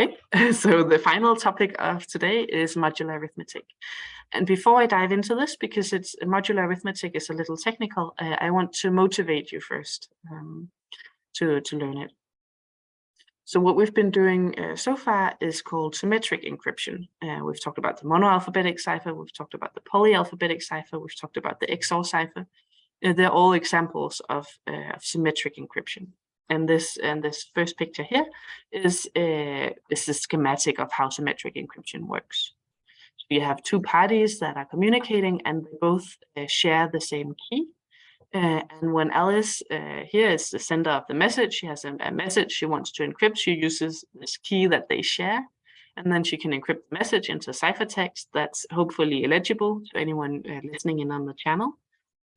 Okay, so the final topic of today is modular arithmetic. And before I dive into this, because it's modular arithmetic is a little technical, I want to motivate you first to learn it. So what we've been doing so far is called symmetric encryption. We've talked about the monoalphabetic cipher, we've talked about the polyalphabetic cipher, we've talked about the XOR cipher. They're all examples of symmetric encryption. And this first picture here is the schematic of how symmetric encryption works. So you have two parties that are communicating, and they both share the same key. And when Alice here is the sender of the message, she has a message she wants to encrypt. She uses this key that they share, and then she can encrypt the message into ciphertext that's hopefully illegible to anyone listening in on the channel.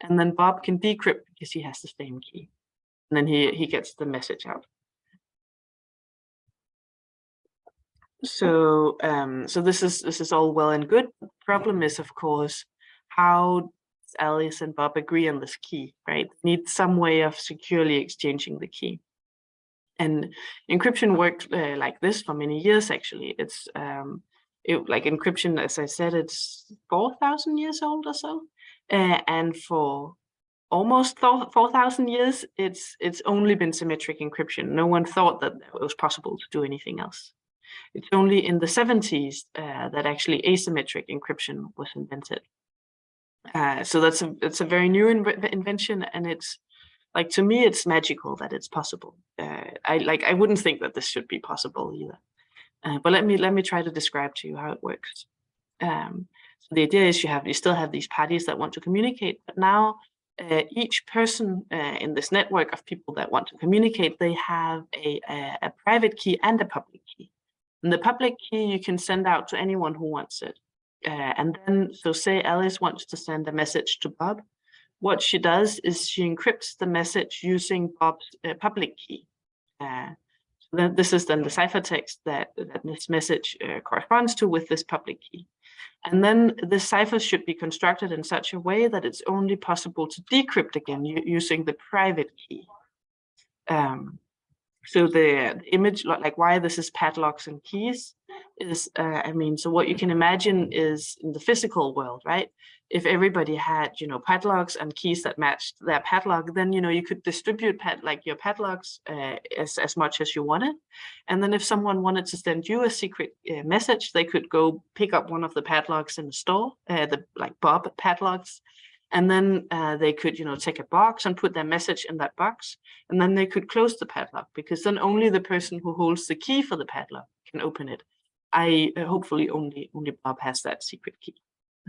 And then Bob can decrypt because he has the same key. And then he gets the message out. So so this is all well and good. The problem is, of course, how Alice and Bob agree on this key, right? Need some way of securely exchanging the key. And encryption worked like this for many years. Actually, it's like encryption, as I said, it's 4,000 years old or so, and for almost 4,000 years, it's only been symmetric encryption. No one thought that it was possible to do anything else. It's only in the 70s that actually asymmetric encryption was invented. So it's a very new invention, and it's like, to me, it's magical that it's possible. I wouldn't think that this should be possible either. But let me try to describe to you how it works. So the idea is you still have these parties that want to communicate, but now each person in this network of people that want to communicate, they have a private key and a public key. And the public key you can send out to anyone who wants it. And then, so say Alice wants to send a message to Bob. What she does is she encrypts the message using Bob's public key. This is then the ciphertext that this message corresponds to with this public key. And then the cipher should be constructed in such a way that it's only possible to decrypt again using the private key. So the image, like why this is padlocks and keys, is, so what you can imagine is in the physical world, right? If everybody had, padlocks and keys that matched their padlock, then, you could distribute your padlocks as much as you wanted. And then if someone wanted to send you a secret message, they could go pick up one of the padlocks in the store, the Bob padlocks. And then they could, take a box and put their message in that box. And then they could close the padlock, because then only the person who holds the key for the padlock can open it. Hopefully only Bob has that secret key.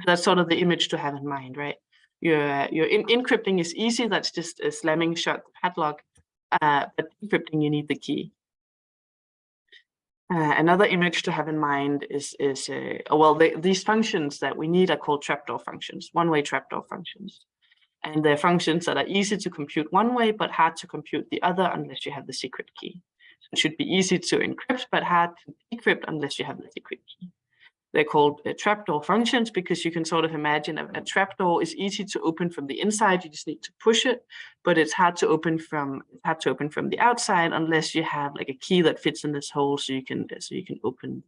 That's sort of the image to have in mind, right? Your encrypting is easy. That's just slamming shut the padlock. But decrypting, you need the key. Another image to have in mind is these functions that we need are called trapdoor functions, one-way trapdoor functions. And they're functions that are easy to compute one way, but hard to compute the other unless you have the secret key. So it should be easy to encrypt, but hard to decrypt unless you have the secret key. They're called trapdoor functions because you can sort of imagine a trapdoor is easy to open from the inside. You just need to push it, but it's hard to open from the outside unless you have like a key that fits in this hole, so you can open